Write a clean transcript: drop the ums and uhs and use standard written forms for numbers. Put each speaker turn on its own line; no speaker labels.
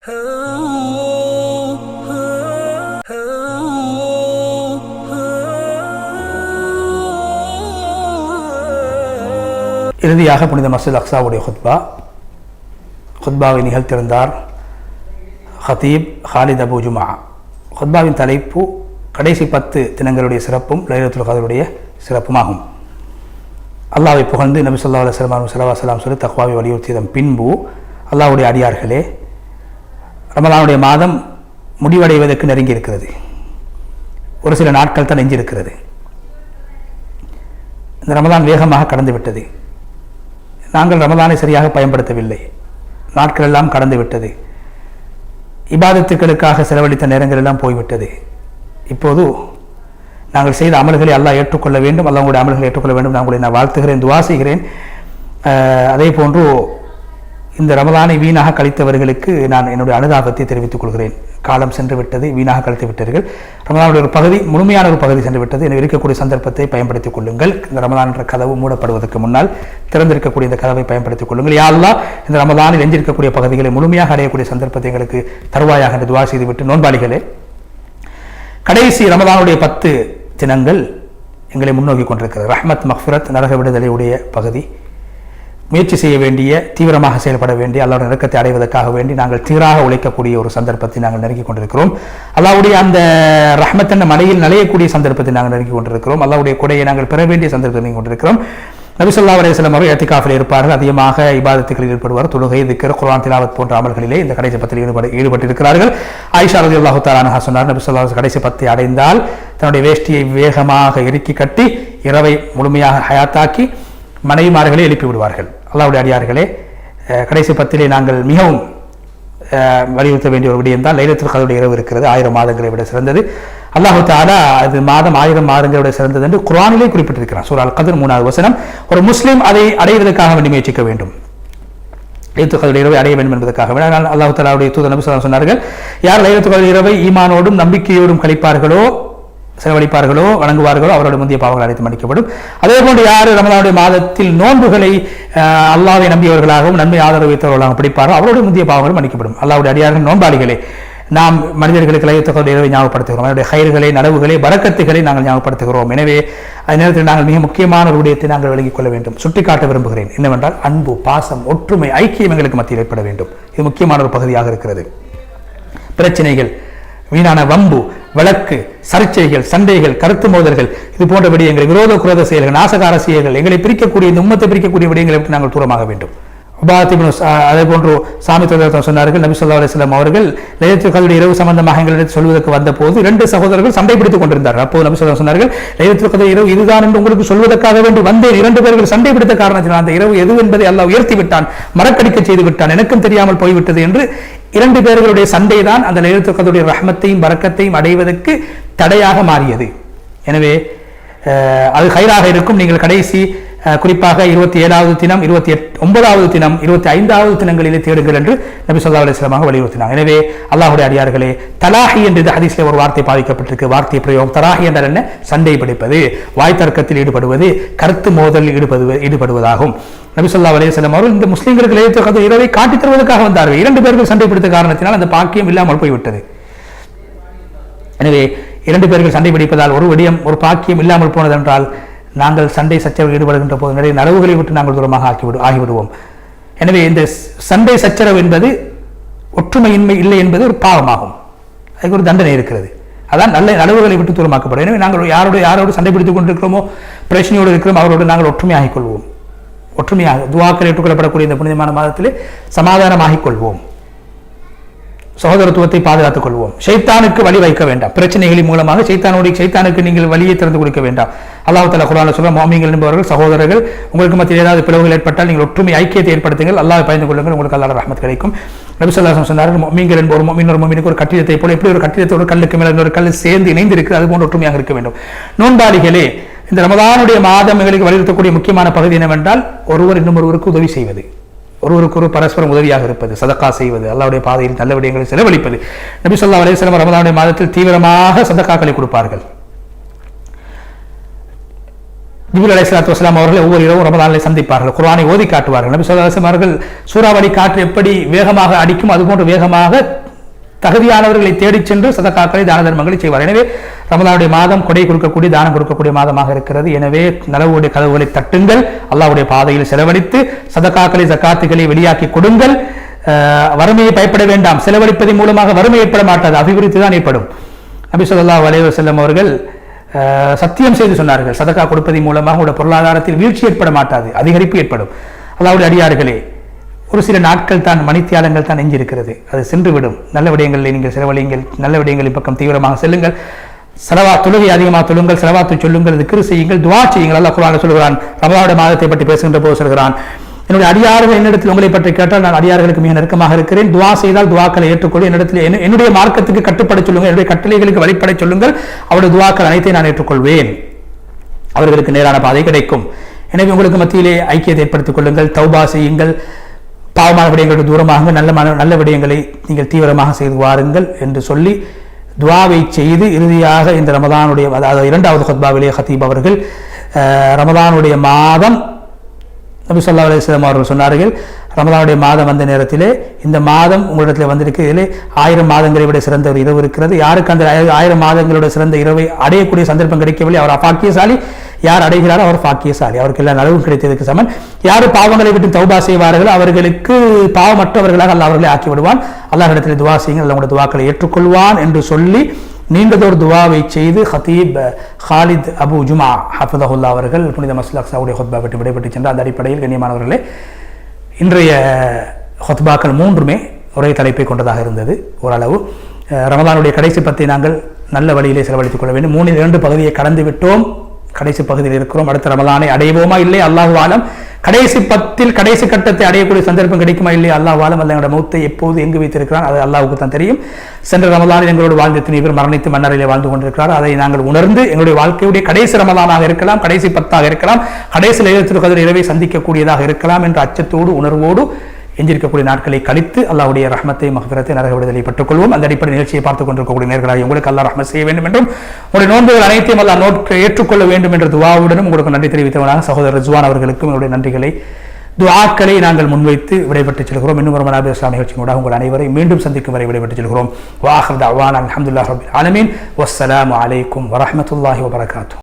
இறுதியாக புனித மஸ்ஜித் அக்ஸாவுடைய ஹுத்பாவை நிகழ்த்திருந்தார் ஹதீப் ஹாலித் அபு ஜுமா. ஹுத்பாவின் தலைப்பு கடைசி 10 தினங்களுடைய சிறப்பும் லைலத்துல் கத்ருடைய சிறப்புமாகும். அல்லாஹ்வை புகழ்ந்து நபி ஸல்லல்லாஹு அலைஹி வஸல்லம் ஸலவாத்துல்லாஹி சொல்லி தக்வாவை வலியுறுத்தியதன் பின்பு, அல்லாஹ்வுடைய அடியார்களே, ரமலானுடைய மாதம் முடிவடைவதற்கு நெருங்கி இருக்கிறது. ஒரு சில நாட்கள் தான் எஞ்சியிருக்கிறது. இந்த ரமலான் வேகமாக கடந்து விட்டது. நாங்கள் ரமலானை சரியாக பயன்படுத்தவில்லை. நாட்கள் எல்லாம் கடந்து விட்டது. இபாதத்துக்களுக்காக செலவழித்த நேரங்கள் எல்லாம் போய்விட்டது. இப்போது நாங்கள் செய்த அமல்களை அல்லாஹ் ஏற்றுக்கொள்ள வேண்டும். அல்லாஹ் உங்களுடைய அமல்களை ஏற்றுக்கொள்ள வேண்டும். நான் உங்களை வாழ்த்துகிறேன், துவா செய்கிறேன். அதே போன்று இந்த ரமலானை வீணாக கழித்தவர்களுக்கு நான் என்னுடைய அனுதாபத்தை தெரிவித்துக் கொள்கிறேன். காலம் சென்று விட்டது, வீணாக கழித்து விட்டீர்கள். ரமலானுடைய ஒரு பகுதி, முழுமையான ஒரு பகுதி சென்று விட்டது. எனவே இருக்கக்கூடிய சந்தர்ப்பத்தை பயன்படுத்திக் கொள்ளுங்கள். இந்த ரமலான் என்ற கதவு மூடப்படுவதற்கு முன்னால் திறந்திருக்கக்கூடிய இந்த கதவை பயன்படுத்திக் கொள்ளுங்கள். யா அல்லாஹ், இந்த ரமலானில் எஞ்சிருக்கக்கூடிய பகுதிகளை முழுமையாக அடையக்கூடிய சந்தர்ப்பத்தை எங்களுக்கு தருவாயாக என்று துவா செய்துவிட்டு, நோன்பாளிகளே, கடைசி ரமலானுடைய 10 தினங்கள் எங்களை முன்னோக்கி கொண்டிருக்கிறது. ரஹ்மத், மக்ஃபிரத், நரக விடுதலை உடைய பகுதி. முயற்சி செய்ய வேண்டிய, தீவிரமாக செயல்பட வேண்டிய, அல்லாஹ்வுடைய நெருக்கத்தை அடைவதற்காக வேண்டி நாங்கள் தீராக உழைக்கக்கூடிய ஒரு சந்தர்ப்பத்தை நாங்கள் நெருங்கி கொண்டிருக்கிறோம். அல்லாஹ்வுடைய அந்த ரஹ்மத் என்ற மலையில் நலையக்கூடிய சந்தர்ப்பத்தை நாங்கள் நெருங்கி கொண்டிருக்கிறோம். அல்லாஹ்வுடைய கொடையை நாங்கள் பெற வேண்டிய சந்தர்ப்பத்தை நெருங்கி கொண்டிருக்கிறோம். நபி ஸல்லல்லாஹு அலைஹி வஸல்லம் அவர்கள் இஅ்திகாஃபில் இருப்பார்கள். அதிகமாக இபாதத்துகளில் ஈடுபடுவார். தொழுகை, திக்ர், குர்ஆன் திலாவத் போன்ற அமல்களிலே இந்த கடைசி 10 ஈடுபட்டிருக்கிறார்கள். ஆயிஷா ரலியல்லாஹு தஆலா அன்ஹா சொன்னார், நபி ஸல்லல்லாஹு அலைஹி வஸல்லம் கடைசி 10 அடைந்தால் தன்னுடைய வேஷ்டியை வேகமாக இறுக்கி கட்டி இரவை முழுமையாக ஹயாத்தாக்கி மனைவிமார்களை எழுப்பி விடுவார்கள். அல்லாஹ்வுடைய அடியார்களே, கடைசி 10 நாங்கள் மிகவும் வலியுறுத்த வேண்டிய ஒரு விடயம் தான் லைலத்துல் கத்ருடைய இரவு இருக்கிறது. 1000 மாதங்களை விட சிறந்தது. அல்லாஹ் தஆலா அது மாதம் 1000 மாதங்களை விட சிறந்தது என்று குர்ஆனிலே குறிப்பிட்டிருக்கிறார். சூரா அல் கத்ர் 3வது வசனம். ஒரு முஸ்லிம் அதை அடைவதற்காக வேண்டி முயற்சிக்க வேண்டும். லைலத்துல் கத்ருடைய இரவை அடைய வேண்டும் என்பதற்காக வேண்டி அல்லாஹ் தஆலாவுடைய தூதர் நபி ஸல்லல்லாஹு அலைஹி வஸல்லம் சொன்னார்கள், யார் லைலத்துல் கத்ருடைய இரவை ஈமானோடும் நம்பிக்கையோடும் கழிப்பார்களோ, செலவழிப்பார்களோ, வணங்குவார்களோ, அவருடைய முந்தைய பாவங்கள் அனைத்து மன்னிக்கப்படும். அதே போன்று யார் ரமலானுடைய மாதத்தில் நோன்புகளை அல்லாஹ்வை நம்பியவர்களாகவும் நன்மை ஆதரவு வைத்தவர்களாகவும் பிடிப்பார்களோ அவருடைய முந்தைய பாவங்கள் மன்னிக்கப்படும். அல்லாஹ்வுடைய அடியார்கள், நோன்பாளிகளே, நாம் மனிதர்களுக்கு லைலத்துல் கத்ருடைய இரவை ஞாபகப்படுத்துகிறோம். அவருடைய ஹைர்களை, நனவுகளை, பரக்கத்துகளை நாங்கள் ஞாபகப்படுத்துகிறோம். எனவே அதே நேரத்தில் நாங்கள் மிக முக்கியமான ஒரு விடயத்தை நாங்கள் விளங்கிக் கொள்ள வேண்டும். சுட்டிக்காட்ட விரும்புகிறேன். என்னவென்றால், அன்பு, பாசம், ஒற்றுமை, ஐக்கியம் எங்களுக்கு மத்தியில் ஏற்பட வேண்டும். இது முக்கியமான ஒரு பகுதியாக இருக்கிறது. பிரச்சனைகள், வீணான வம்பு, வழக்கு, சர்ச்சைகள், சண்டைகள், கருத்து மோதல்கள், இது போன்ற விடயங்கள், விரோத செயல்கள், நாசகார செயல்கள், எங்களை பிரிக்கக்கூடிய, இந்த உம்மத்தை பிரிக்கக்கூடிய விடயங்களை விட்டு நாங்கள் தூரமாக வேண்டும். அதே போன்று சாமி சொன்னார்கள், நபி ஸல்லல்லாஹு அலைஹி வஸல்லம் அவர்கள் லைலத்துல் கத்ருடைய இரவு சம்பந்தமாக எங்களிடம் சொல்வதற்கு வந்த போது 2 சகோதரர்கள் சண்டை பிடித்துக் கொண்டிருந்தார்கள். அப்போது நபி ஸல்லல்லாஹு அலைஹி வஸல்லம் சொன்னார்கள், லைலத்துல் கத்ருடைய இரவு இதுதான் என்று உங்களுக்கு சொல்வதற்காக வேண்டி வந்தேன். 2 பேர்கள் சண்டை பிடித்த காரணத்தினால் அந்த இரவு எது என்பதை அல்லாஹ் உயர்த்தி விட்டான், மறக்கடிக்க செய்து விட்டான், எனக்கும் தெரியாமல் போய்விட்டது என்று 2 பேர்களுடைய சண்டை தான் அந்த லைலத்துல் கத்ருடைய ரஹ்மத்தையும் பரக்கத்தையும் அடைவதற்கு தடையாக மாறியது. எனவே அது ஹைராக இருக்கும். நீங்கள் கடைசி குறிப்பாக 27வது தினம், 29வது தினம், 25வது தினங்களிலே தேடுங்கள் என்று நபி ஸல்லல்லாஹு அலைஹி வஸல்லம் வலியுறுத்தினார். எனவே அல்லாஹ்வுடைய அடியார்களே, தலாஹி என்று ஹதீஸிலே ஒரு வார்த்தை பாவிக்கப்பட்டிருக்கு. வார்த்தை பிரயோகம் தலாஹி என்றால் என்ன? சண்டை பிடிப்பது, வாய் தர்க்கத்தில் ஈடுபடுவது, கருத்து மோதலில் ஈடுபடுவதாகும். நபி ஸல்லல்லாஹு அலைஹி வஸல்லம் அவர்கள் இந்த முஸ்லிம்களுக்கு லைலத்துல் கத்ர் இரவை காட்டித் தருவதற்காக வந்தார்கள். 2 பேர்கள் சண்டை பிடித்த காரணத்தினால் அந்த பாக்கியம் இல்லாமல் போய்விட்டது. எனவே 2 பேர்கள் சண்டை பிடிப்பதால் ஒரு விடயம், ஒரு பாக்கியம் இல்லாமல் போனதென்றால் நாங்கள் சண்டை சச்சரவு ஈடுபடுகின்ற போது நிறைய நனவுகளை விட்டு நாங்கள் தூரமாக ஆகிவிடுவோம். எனவே இந்த சண்டை சச்சரவு என்பது ஒற்றுமையின்மை இல்லை என்பது ஒரு பாவமாகும். அதுக்கு ஒரு தண்டனை இருக்கிறது. அதான் நல்ல நனவுகளை விட்டு தூரமாக்கப்படும். எனவே நாங்கள் யாரோடு சண்டை பிடித்துக் கொண்டிருக்கிறோமோ, பிரச்சனையோடு இருக்கிறோம், அவரோடு நாங்கள் ஒற்றுமையாகிக் கொள்வோம். ஒற்றுமையாக துஆக்கள் ஏற்றுக்கொள்ளப்படக்கூடிய இந்த புனிதமான மாதத்திலே சமாதானமாகிக் கொள்வோம். சகோதரத்துவத்தை பாதுகாத்துக் கொள்வோம். ஷைத்தானுக்கு வழி வைக்க வேண்டாம். பிரச்சனைகளின் மூலமாக ஷைத்தானுக்கு நீங்கள் வழியை திறந்து கொடுக்க வேண்டாம். அல்லாஹ் தஆலா குர்ஆனில் சொல்ற, முஃமின்கள் என்பவர்கள் சகோதரர்கள், உங்களுக்கு மத்தியில் ஏதாவது பிளவுகள் ஏற்பட்டால் நீங்கள் ஒற்றுமை, ஐக்கியத்தை ஏற்படுத்துங்கள், அல்லாஹ்வை பயந்து கொள்ளுங்கள், உங்களுக்கு அல்லாஹ்வுடைய ரஹ்மத் கிடைக்கும். நபி ஸல்லல்லாஹு அலைஹி வஸல்லம் சொன்னார்கள், முஃமின்கள் என்பவர் முஃமினுக்கு ஒரு கட்டிடத்தை போல, எப்படி ஒரு கட்டிடத்தோடு கல்லுக்கு மேல இன்னொரு கல் சேர்ந்து இணைந்து இருக்கிறது, அது போன்ற ஒற்றுமையாக இருக்க வேண்டும். நோன்பாளிகளே, இந்த ரமலானுடைய மாதம் எங்களுக்கு வலியுறுத்தக்கூடிய முக்கியமான பகுதி என்னவென்றால், ஒருவர் இன்னும் ஒருவருக்கு உதவி செய்வது, ஒருவருக்கு ஒரு பரஸ்பரம் உதவியாக இருப்பது, சதக்கா செய்வது, அல்லாஹ்வுடைய பாதையில் நல்ல விடயங்களை செலவழிப்பது. நபி ஸல்லல்லாஹு அலைஹி வஸல்லம் ரமலானுடைய மாதத்தில் தீவிரமாக சதக்காக்களை கொடுப்பார்கள். ஜிப்ரீல் அலைஹிஸ்ஸலாத்து வஸலாம் அவர்கள் ஒவ்வொரு இரவும் ரமதானிலே சந்திப்பார்கள், குர்ஆனை ஓதி காட்டுவார்கள். நபி ஸல்லல்லாஹு அலைஹி வஸல்லம் அவர்கள் சூறாவளி காற்று எப்படி வேகமாக அடிக்கும் அதுபோன்று வேகமாக தகுதியானவர்களை தேடிச் சென்று சதகாக்களை தான தர்மங்களை செய்வார். எனவே ரமலானுடைய மாதம் கொடை கொடுக்கக்கூடிய தானம் கொடுக்கக்கூடிய மாதமாக இருக்கிறது. எனவே நலவுடைய கதவுகளை தட்டுங்கள், அல்லாஹ்வுடைய பாதையில் செலவழித்து சதகாக்களை ஜகாத்துகளை வெளியாக்கி கொடுங்கள். வறுமையை பயப்பட வேண்டாம், செலவழிப்பதன் மூலமாக வறுமை ஏற்பட மாட்டாது, அபிவிருத்தி தான் ஏற்படும். நபி ஸல்லல்லாஹு அலைஹி வஸல்லம் அவர்கள் சத்தியம் செய்து சொன்னார்கள், சதகா கொடுப்பதன் மூலமாக உங்களுடைய பொருளாதாரத்தில் வீழ்ச்சி ஏற்பட மாட்டாது, அதிகரிப்பு ஏற்படும். அல்லாஹ்வுடைய அடியார்களே, ஒரு சில நாட்கள் தான், மணித்தியாலங்கள் தான் எஞ்சிருக்கிறது, அது சென்றுவிடும். நல்ல விடயங்களில் நீங்கள் செலவழியுங்கள், நல்ல விடயங்களின் பக்கம் தீவிரமாக செல்லுங்கள். தொழுகை அதிகமாக தொழுங்கள், செலவாத்து சொல்லுங்கள், திக்ரு செய்யுங்கள், துஆ செய்யுங்கள். அல்லாஹ் குர்ஆனில் சொல்கிறான், ரமலானுடைய மாதத்தை பற்றி பேசுகின்ற போது சொல்கிறான், என்னுடைய அடியார்கள் என்னிடத்தில் உங்களை பற்றி கேட்டால் நான் அடியார்களுக்கு மிக நெருக்கமாக இருக்கிறேன், துஆ செய்தால் துஆக்களை ஏற்றுக்கொள்ளும், என்னுடைய மார்க்கத்துக்கு கட்டுப்பட சொல்லுங்கள், என்னுடைய கட்டளைகளுக்கு வழிபட சொல்லுங்கள், அவருடைய துஆக்கள் அனைத்தையும் நான் ஏற்றுக்கொள்வேன், அவர்களுக்கு நேரான பாதை கிடைக்கும். எனவே உங்களுக்கு மத்தியிலே ஐக்கியத்தை ஏற்படுத்திக் கொள்ளுங்கள், தௌபா செய்யுங்கள், பாவமான விடயங்களுக்கு தூரமாக நல்ல விடயங்களை நீங்கள் தீவிரமாக செய்து வாருங்கள் என்று சொல்லி துஆவை செய்து இறுதியாக இந்த ரமதானுடைய, அதாவது இரண்டாவது ஹுத்பாவிலே ஹத்தீப் அவர்கள் ரமதானுடைய மாதம், நபி ஸல்லல்லாஹு அலைஹி வஸல்லம் அவர்கள் சொன்னார்கள், ரமதானுடைய மாதம் வந்த நேரத்திலே இந்த மாதம் உங்களிடத்தில் வந்திருக்கு, இதிலே 1000 மாதங்களை விட சிறந்த ஒரு இரவு இருக்கிறது. யாருக்கு அந்த 1000 மாதங்களோட சிறந்த இரவை அடையக்கூடிய சந்தர்ப்பம் கிடைக்கவில்லை அவர் பாக்கியசாலி, யார் அடைகிறாரோ அவர் பாக்கியசாலி, அவருக்கு எல்லா நலவும் கிடைத்ததுக்கு சமன். யார் பாவங்களை விட்டு தௌபா செய்வார்களோ அவர்களுக்கு பாவமற்றவர்களாக அல்லாஹ் அவர்களை ஆக்கி விடுவான். அல்லாஹ்விடத்தில் துஆ செய்யுங்கள், அல்லாஹ் உங்களுடைய துஆக்களை ஏற்றுக்கொள்வான் என்று சொல்லி நீண்டதொரு துஆவை செய்து ஹத்தீப் ஹாலித் அபு ஜுமா ஹஃபிதஹுல்லாஹ் அவர்கள் புனித மஸ்ஜித் அக்ஸாவுடைய ஹுத்பா விட்டு விடைபெற்று சென்ற அந்த அடிப்படையில் கண்ணியமானவர்களே, இன்றைய ஹுத்பாக்கள் 3மே ஒரே தலைப்பை கொண்டதாக இருந்தது. ஓரளவு ரமலானுடைய கடைசி பத்தை நாங்கள் நல்ல வழியிலே செலவழித்துக் கொள்ள வேண்டும். 3இல் 2 பகுதியை கடந்து விட்டோம், கடைசி பகுதியில் இருக்கிறோம். அடுத்த ரமலானை அடைவோமா இல்லை அல்லாஹு ஆலம். கடைசி 10இல் கடைசி கட்டத்தை அடையக்கூடிய சந்தர்ப்பம் கிடைக்குமா இல்லை அல்லாஹு ஆலம். அல்லாஹ்வுடைய மௌத்தை எப்போது எங்கு வைத்திருக்கிறான் அது அல்லாஹ்வுக்கு தான் தெரியும். சென்ற ரமலானில் எங்களோடு வாழ்ந்த எத்தனை பேர் மரணித்து மன்னரையிலே வாழ்ந்து கொண்டிருக்கிறார், அதை நாங்கள் உணர்ந்து எங்களுடைய வாழ்க்கையுடைய கடைசி ரமலானாக இருக்கலாம், கடைசி 10ஆக இருக்கலாம், கடைசி லைலத்துல் கத்ர் இரவை சந்திக்கக்கூடியதாக இருக்கலாம் என்ற அச்சத்தோடு உணர்வோடு எஞ்சிருக்கக்கூடிய நாட்களை கழித்து அல்லாஹ்வுடைய ரஹ்மத்தை மக்ஃபிரத்தை நரக விடுதலை பெற்றுக் கொள்வோம். அந்த அடிப்படை நிகழ்ச்சியை பார்த்துக் கொண்டிருக்கக்கூடிய நேர்களாக உங்களுக்கு அல்லாஹ் ரஹ்மத் செய்ய வேண்டும் என்றும் உங்களுடைய நோன்புகள் அனைத்தையும் அல்லாஹ் ஏற்றுக்கொள்ள வேண்டும் என்ற துஆவுடனும் உங்களுக்கு நன்றி தெரிவித்தவனாக சகோதரர் ரிஸ்வான் அவர்களுக்கும் என்னுடைய நன்றிகளை துஆக்களை நாங்கள் முன்வைத்து விடைபெற்றுச் செல்கிறோம். இன்னும் ஒரு மனாபி இஸ்லாம் நிகழ்ச்சியோட உங்கள் அனைவரை மீண்டும் சந்திக்கும் வரை விடைபெற்றுச் செல்கிறோம். வ ஆகிரு தஅவானா அல்ஹம்துலில்லாஹி ரப்பில் ஆலமீன். வஸ்ஸலாமு அலைக்கும் வரஹ்மத்துல்லாஹி வபரகாத்துஹு.